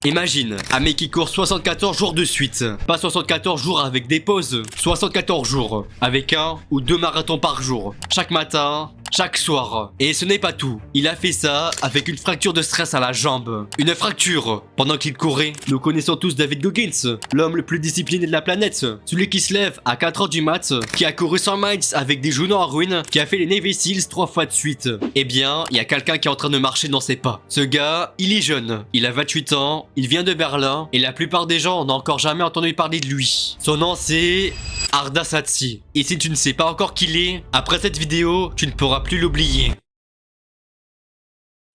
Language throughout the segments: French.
Imagine, un mec qui court 74 jours de suite. Pas 74 jours avec des pauses, 74 jours. Avec 1 ou 2 marathons par jour. Chaque matin, chaque soir. Et ce n'est pas tout. Il a fait ça avec une fracture de stress à la jambe. Une fracture. Pendant qu'il courait, nous connaissons tous David Goggins, l'homme le plus discipliné de la planète. Celui qui se lève à 4h du mat, qui a couru 100 miles avec des genoux en ruine, qui a fait les Navy Seals 3 fois de suite. Eh bien, il y a quelqu'un qui est en train de marcher dans ses pas. Ce gars, il est jeune. Il a 28 ans, il vient de Berlin, et la plupart des gens n'ont encore jamais entendu parler de lui. Son nom c'est Arda Saatchi. Et si tu ne sais pas encore qui il est, après cette vidéo, tu ne pourras plus l'oublier.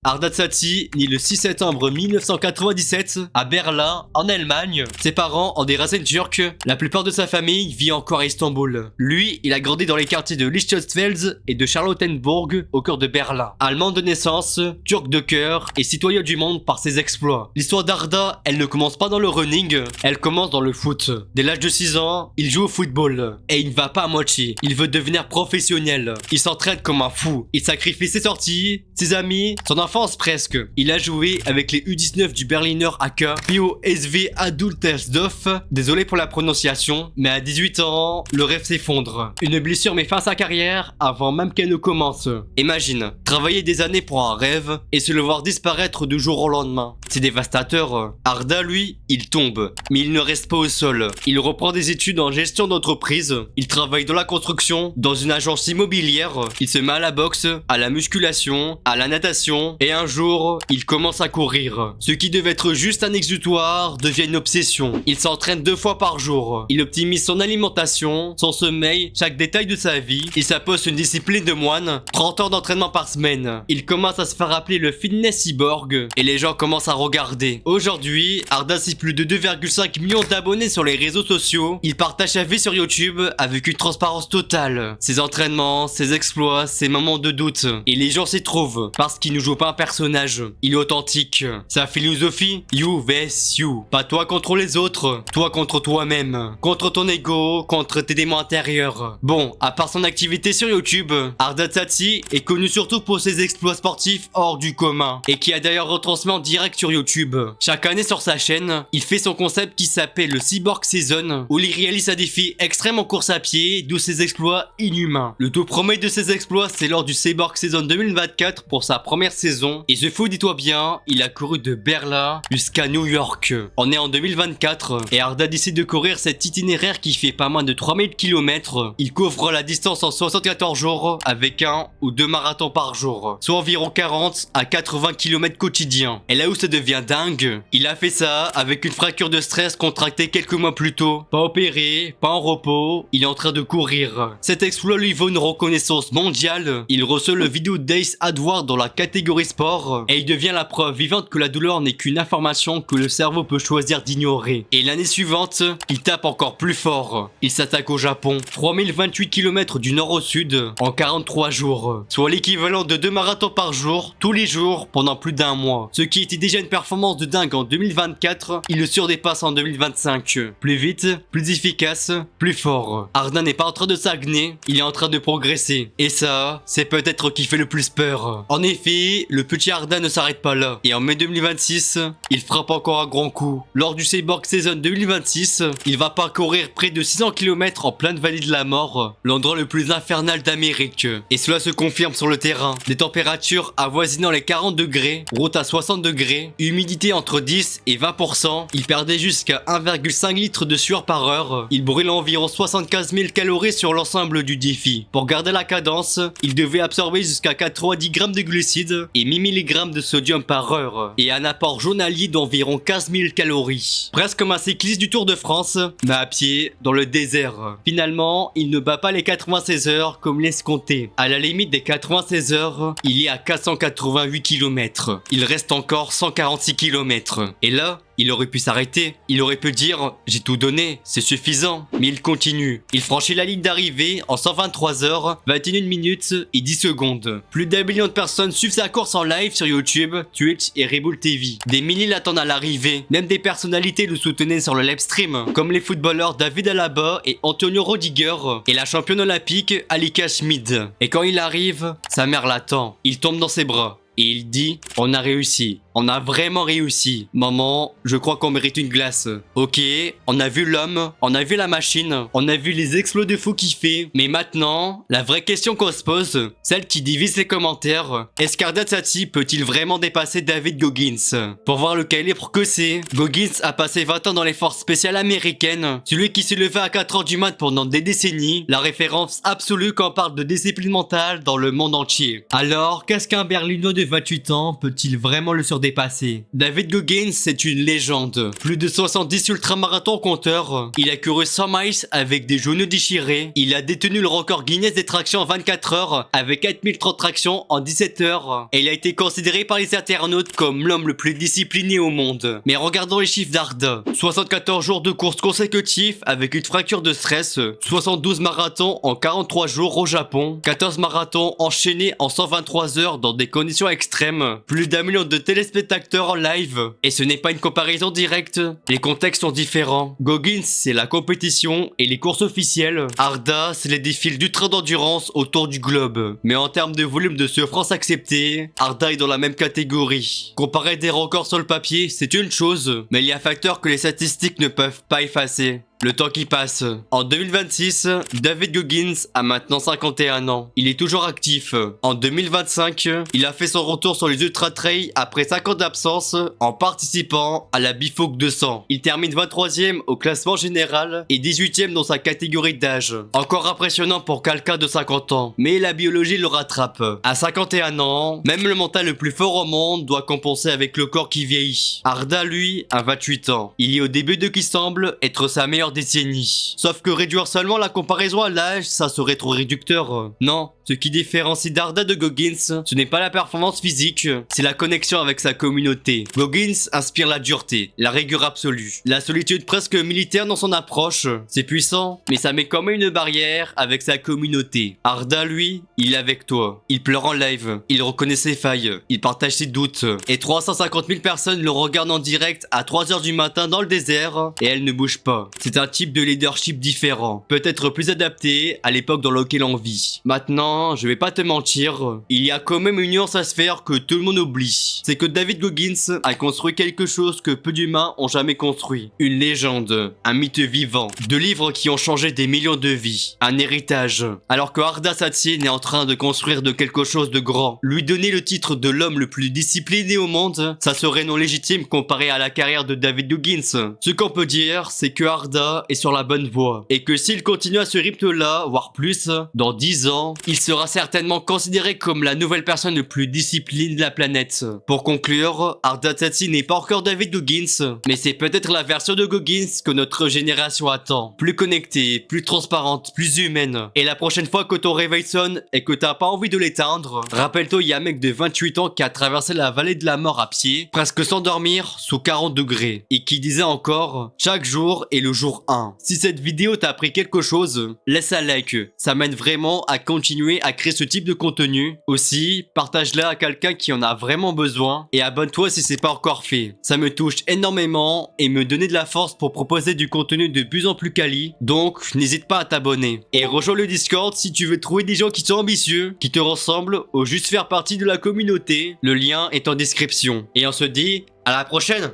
Arda Saatchi, né le 6 septembre 1997 à Berlin, en Allemagne. Ses parents ont des racines turques. La plupart de sa famille vit encore à Istanbul. Lui, il a grandi dans les quartiers de Lichtenfels et de Charlottenburg, au cœur de Berlin. Allemand de naissance, turc de cœur et citoyen du monde par ses exploits. L'histoire d'Arda, elle ne commence pas dans le running, elle commence dans le foot. Dès l'âge de 6 ans, il joue au football. Et il ne va pas à moitié. Il veut devenir professionnel. Il s'entraîne comme un fou. Il sacrifie ses sorties, ses amis, son enfance presque. Il a joué avec les U19 du Berliner AK, puis au SV Adultersdorf. Désolé pour la prononciation, mais à 18 ans, le rêve s'effondre. Une blessure met fin à sa carrière avant même qu'elle ne commence. Imagine, travailler des années pour un rêve et se le voir disparaître du jour au lendemain. C'est dévastateur. Arda, lui, il tombe, mais il ne reste pas au sol. Il reprend des études en gestion d'entreprise. Il travaille dans la construction, dans une agence immobilière. Il se met à la boxe, à la musculation, à la natation. Et un jour, il commence à courir. Ce qui devait être juste un exutoire devient une obsession. Il s'entraîne 2 fois par jour. Il optimise son alimentation, son sommeil, chaque détail de sa vie. Il s'impose une discipline de moine, 30 heures d'entraînement par semaine. Il commence à se faire appeler le fitness cyborg et les gens commencent à regarder. Aujourd'hui, Arda a plus de 2,5 millions d'abonnés sur les réseaux sociaux. Il partage sa vie sur YouTube avec une transparence totale. Ses entraînements, ses exploits, ses moments de doute. Et les gens s'y trouvent parce qu'il ne joue pas un personnage, il est authentique. Sa philosophie, you vs you. Pas toi contre les autres, toi contre toi-même. Contre ton ego, contre tes démons intérieurs. Bon, à part son activité sur YouTube, Arda Saatchi est connu surtout pour ses exploits sportifs hors du commun. Et qui a d'ailleurs retransmis en direct sur YouTube. Chaque année sur sa chaîne, il fait son concept qui s'appelle le Cyborg Season, où il réalise un défi extrême en course à pied, d'où ses exploits inhumains. Le tout premier de ses exploits, c'est lors du Cyborg Season 2024 pour sa première saison. Et ce fou, dis-toi bien, il a couru de Berlin jusqu'à New York. On est en 2024 et Arda décide de courir cet itinéraire qui fait pas moins de 3000 km. Il couvre la distance en 74 jours avec 1 ou 2 marathons par jour, soit environ 40 à 80 km quotidiens. Et là où ça devient dingue, il a fait ça avec une fracture de stress contractée quelques mois plus tôt. Pas opéré, pas en repos, il est en train de courir. Cet exploit lui vaut une reconnaissance mondiale. Il reçoit le Video Days Award dans la catégorie sport et il devient la preuve vivante que la douleur n'est qu'une information que le cerveau peut choisir d'ignorer. Et l'année suivante, il tape encore plus fort. Il s'attaque au Japon, 3028 km du nord au sud en 43 jours, soit l'équivalent de 2 marathons par jour, tous les jours pendant plus d'1 mois. Ce qui était déjà une performance de dingue en 2024, il le surdépasse en 2025. Plus vite, plus efficace, plus fort. Arda n'est pas en train de stagner, il est en train de progresser. Et ça, c'est peut-être qui fait le plus peur. En effet, le petit Arda ne s'arrête pas là. Et en mai 2026, il frappe encore un grand coup. Lors du Cyborg Season 2026, il va parcourir près de 600 km en pleine vallée de la mort, l'endroit le plus infernal d'Amérique. Et cela se confirme sur le terrain. Des températures avoisinant les 40 degrés, route à 60 degrés, humidité entre 10 et 20%. Il perdait jusqu'à 1,5 litre de sueur par heure. Il brûle environ 75 000 calories sur l'ensemble du défi. Pour garder la cadence, il devait absorber jusqu'à 90 grammes de glucides et 1000 mg de sodium par heure et un apport journalier d'environ 15 000 calories. Presque comme un cycliste du Tour de France, mais à pied dans le désert. Finalement, il ne bat pas les 96 heures comme l'escompté. À la limite des 96 heures, il est à 488 km. Il reste encore 146 km. Et là, il aurait pu s'arrêter, il aurait pu dire « j'ai tout donné, c'est suffisant ». Mais il continue. Il franchit la ligne d'arrivée en 123 heures, 21 minutes et 10 secondes. Plus d'1 million de personnes suivent sa course en live sur YouTube, Twitch et Reboot TV. Des milliers l'attendent à l'arrivée. Même des personnalités le soutenaient sur le live stream, comme les footballeurs David Alaba et Antonio Rodiger, et la championne olympique Alika Schmid. Et quand il arrive, sa mère l'attend. Il tombe dans ses bras. Et il dit « on a réussi ». On a vraiment réussi. Maman, je crois qu'on mérite une glace. Ok, on a vu l'homme, on a vu la machine, on a vu les exploits de fou qu'il fait. Mais maintenant, la vraie question qu'on se pose, celle qui divise les commentaires, est-ce qu'Arda Tsatsi peut-il vraiment dépasser David Goggins? Pour voir le calibre que c'est, Goggins a passé 20 ans dans les forces spéciales américaines, celui qui s'est levé à 4 heures du mat pendant des décennies, la référence absolue quand on parle de discipline mentale dans le monde entier. Alors, qu'est-ce qu'un Berlinois de 28 ans peut-il vraiment le surdépasser? David Goggins c'est une légende. Plus de 70 ultramarathons au compteur, il a couru 100 miles avec des genoux déchirés, il a détenu le record Guinness des tractions en 24 heures avec 4030 tractions en 17 heures et il a été considéré par les internautes comme l'homme le plus discipliné au monde. Mais regardons les chiffres d'Arda. 74 jours de course consécutifs avec une fracture de stress, 72 marathons en 43 jours au Japon, 14 marathons enchaînés en 123 heures dans des conditions extrêmes, plus d'1 million de téléspectateurs en live. Et ce n'est pas une comparaison directe, les contextes sont différents. Goggins c'est la compétition et les courses officielles. Arda c'est les défis d'ultra d'endurance autour du globe. Mais en termes de volume de souffrance acceptée, Arda est dans la même catégorie. Comparer des records sur le papier c'est une chose, mais il y a un facteur que les statistiques ne peuvent pas effacer. Le temps qui passe. En 2026, David Goggins a maintenant 51 ans. Il est toujours actif. En 2025, il a fait son retour sur les ultra trail après 5 ans d'absence en participant à la Bifolk 200. Il termine 23e au classement général et 18e dans sa catégorie d'âge. Encore impressionnant pour quelqu'un de 50 ans. Mais la biologie le rattrape. À 51 ans, même le mental le plus fort au monde doit compenser avec le corps qui vieillit. Arda, lui, a 28 ans. Il est au début de qui semble être sa meilleure décennie. Sauf que réduire seulement la comparaison à l'âge, ça serait trop réducteur. Non, ce qui différencie Arda de Goggins, ce n'est pas la performance physique, c'est la connexion avec sa communauté. Goggins inspire la dureté, la rigueur absolue, la solitude presque militaire dans son approche. C'est puissant, mais ça met quand même une barrière avec sa communauté. Arda, lui, il est avec toi. Il pleure en live, il reconnaît ses failles, il partage ses doutes. Et 350 000 personnes le regardent en direct à 3 h du matin dans le désert, et elle ne bouge pas. C'est un type de leadership différent, peut-être plus adapté à l'époque dans laquelle on vit. Maintenant, je vais pas te mentir, il y a quand même une nuance à se faire que tout le monde oublie. C'est que David Goggins a construit quelque chose que peu d'humains ont jamais construit. Une légende, un mythe vivant, de livres qui ont changé des millions de vies, un héritage. Alors que Arda Tsatsi est en train de construire de quelque chose de grand. Lui donner le titre de l'homme le plus discipliné au monde, ça serait non légitime comparé à la carrière de David Goggins. Ce qu'on peut dire, c'est que Arda est sur la bonne voie et que s'il continue à ce rythme-là, voire plus, dans 10 ans, il sera certainement considéré comme la nouvelle personne le plus disciplinée de la planète. Pour conclure, Arda Tsatsi n'est pas encore David Goggins, mais c'est peut-être la version de Goggins que notre génération attend. Plus connectée, plus transparente, plus humaine. Et la prochaine fois que ton réveil sonne et que t'as pas envie de l'éteindre, rappelle-toi, il y a un mec de 28 ans qui a traversé la vallée de la mort à pied, presque sans dormir, sous 40 degrés, et qui disait encore « Chaque jour est le jour 1. Si cette vidéo t'a appris quelque chose, laisse un like, ça m'aide vraiment à continuer à créer ce type de contenu. Aussi, partage-la à quelqu'un qui en a vraiment besoin et abonne-toi si c'est pas encore fait. Ça me touche énormément et me donne de la force pour proposer du contenu de plus en plus quali, donc n'hésite pas à t'abonner. Et rejoins le Discord si tu veux trouver des gens qui sont ambitieux, qui te ressemblent ou juste faire partie de la communauté, le lien est en description. Et on se dit à la prochaine!